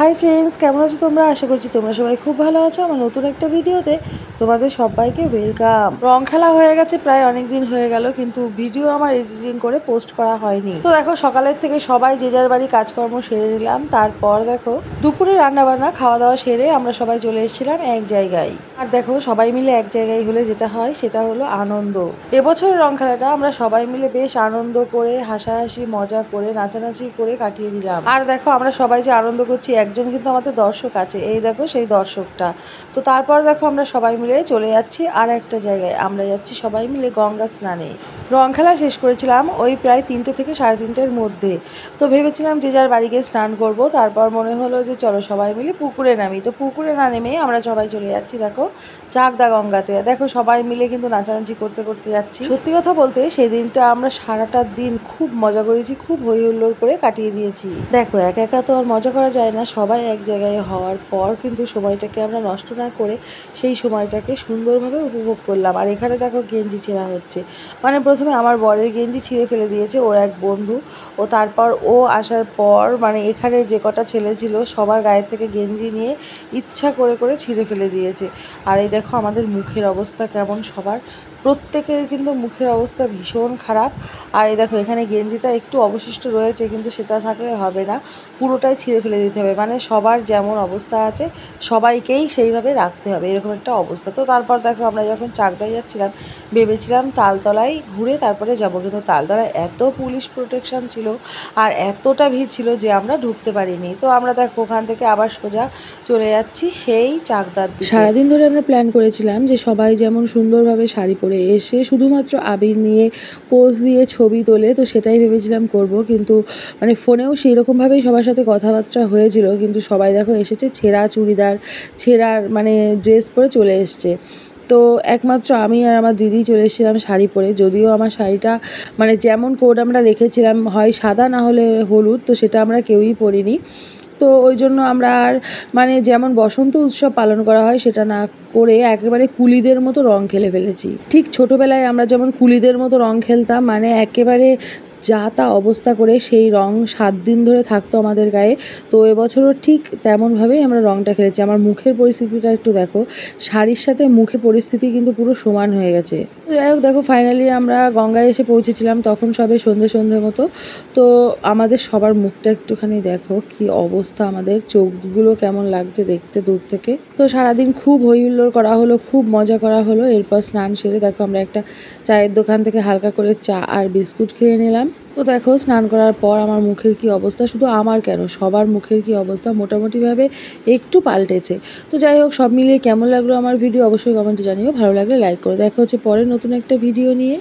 Hi friends, কেমন আছো তোমরা? আশা করছি তোমরা সবাই খুব ভালো আছো। আমার নতুন একটা ভিডিওতে তোমাদের সবাইকে ওয়েলকাম। রং খেলা হয়ে গেছে, প্রায় অনেক দিন হয়ে গেল, কিন্তু ভিডিও আমার এডিটিং করে পোস্ট করা হয়নি। তো দেখো, সকালের থেকে সবাই যে যার বাড়ি কাজকর্ম সেরে নিলাম। তারপর দেখো দুপুরে রান্নাবান্না খাওয়া দাওয়া সেরে আমরা সবাই চলে এসেছিলাম এক জায়গায়। আর দেখো, সবাই মিলে এক জায়গায় হলে যেটা হয় সেটা হলো আনন্দ। এবছরের রং খেলাটা আমরা সবাই মিলে বেশ আনন্দ করে, হাসাহাসি মজা করে, নাচানাচি করে কাটিয়ে দিলাম। আর দেখো, আমরা সবাই যে আনন্দ করছি, একজন কিন্তু আমাদের দর্শক আছে, এই দেখো সেই দর্শকটা। তো তারপর দেখো, আমরা সবাই মিলে চলে যাচ্ছি আর একটা জায়গায়। আমরা যাচ্ছি সবাই মিলে গঙ্গা স্নানে। রং খেলা শেষ করেছিলাম ওই প্রায় 3টে থেকে 3:30-এর মধ্যে। তো ভেবেছিলাম যে যার বাড়ি গিয়ে স্নান করবো। তারপর মনে হলো যে চলো সবাই মিলে পুকুরে নামি। তো পুকুরে না নেমে আমরা সবাই চলে যাচ্ছি দেখো চাকদা গঙ্গাতে। দেখো সবাই মিলে কিন্তু নাচানাচি করতে করতে যাচ্ছি। সত্যি কথা বলতে সেই দিনটা আমরা সারাটা দিন খুব মজা করেছি, খুব হই হুল্লোড় করে কাটিয়ে দিয়েছি। দেখো, একা একা তো আর মজা করা যায় না, সবাই এক জায়গায় হওয়ার পর কিন্তু সময়টাকে আমরা নষ্ট না করে সেই সময়টাকে সুন্দরভাবে উপভোগ করলাম। আর এখানে দেখো গেঞ্জি ছেঁড়া হচ্ছে, মানে প্রথমে আমার বরের গেঞ্জি ছিঁড়ে ফেলে দিয়েছে ওর এক বন্ধু। ও তারপর ও আসার পর মানে এখানে যে কটা ছেলে ছিল সবার গায়ের থেকে গেঞ্জি নিয়ে ইচ্ছা করে করে ছিঁড়ে ফেলে দিয়েছে। আর এই দেখো আমাদের মুখের অবস্থা কেমন, সবার প্রত্যেকের কিন্তু মুখের অবস্থা ভীষণ খারাপ। আর এই দেখো এখানে গেঞ্জিটা একটু অবশিষ্ট রয়েছে, কিন্তু সেটা থাকলে হবে না, পুরোটাই ছিঁড়ে ফেলে দিতে হবে। মানে সবার যেমন অবস্থা আছে সবাইকেই সেইভাবে রাখতে হবে, এরকম একটা অবস্থা। তো তারপর দেখো, আমরা যখন চাকদায় যাচ্ছিলাম ভেবেছিলাম তালতলায় ঘুরে তারপরে যাব, কিন্তু তালতলায় এত পুলিশ প্রোটেকশন ছিল আর এতটা ভিড় ছিল যে আমরা ঢুকতে পারিনি। তো আমরা দেখো ওখান থেকে আবার সোজা চলে যাচ্ছি সেই চাকদার দিকে। সারাদিন ধরে আমরা প্ল্যান করেছিলাম যে সবাই যেমন সুন্দরভাবে শাড়ি পরে এসে শুধুমাত্র আবির নিয়ে পোজ দিয়ে ছবি তোলে, তো সেটাই ভেবেছিলাম করব। কিন্তু মানে ফোনেও সেই রকমভাবেই সবার সাথে কথাবার্তা হয়েছিল, কিন্তু সবাই দেখো এসেছে ছেঁড়া চুড়িদার, ছেঁড়ার মানে ড্রেস পরে চলে এসছে। তো একমাত্র আমি আর আমার দিদি চলে এসেছিলাম শাড়ি পরে। যদিও আমার শাড়িটা মানে যেমন কোড আমরা রেখেছিলাম, হয় সাদা না হলে হলুদ, তো সেটা আমরা কেউই পরিনি। তো ওই জন্য আমরা আর মানে যেমন বসন্ত উৎসব পালন করা হয় সেটা না করে একেবারে কুলিদের মতো রং খেলে ফেলেছি। ঠিক ছোটোবেলায় আমরা যেমন কুলিদের মতো রং খেলতাম, মানে একেবারে যা তা অবস্থা করে সেই রং 7 দিন ধরে থাকতো আমাদের গায়ে। তো এবছরও ঠিক তেমনভাবেই আমরা রংটা খেলেছি। আমার মুখের পরিস্থিতিটা একটু দেখো, শাড়ির সাথে মুখের পরিস্থিতি কিন্তু পুরো সমান হয়ে গেছে। যাই হোক, দেখো ফাইনালি আমরা গঙ্গায় এসে পৌঁছেছিলাম তখন সবে সন্ধে মতো। তো আমাদের সবার মুখটা একটুখানি দেখো কি অবস্থা, আমাদের চোখগুলো কেমন লাগছে দেখতে দূর থেকে। তো সারাদিন খুব হই হুল্লোড় করা হলো, খুব মজা করা হলো। এরপর স্নান সেরে দেখো আমরা একটা চায়ের দোকান থেকে হালকা করে চা আর বিস্কুট খেয়ে নিলাম। তো দেখো স্নান করার পর আমার মুখের কি অবস্থা, শুধু আমার কেন সবার মুখের কি অবস্থা মোটামুটিভাবে একটু পাল্টেছে। তো যাই হোক, সব মিলিয়ে কেমন লাগলো আমার ভিডিও অবশ্যই কমেন্টে জানিও। ভালো লাগলে লাইক করে। দেখা হচ্ছে পরে নতুন একটা ভিডিও নিয়ে।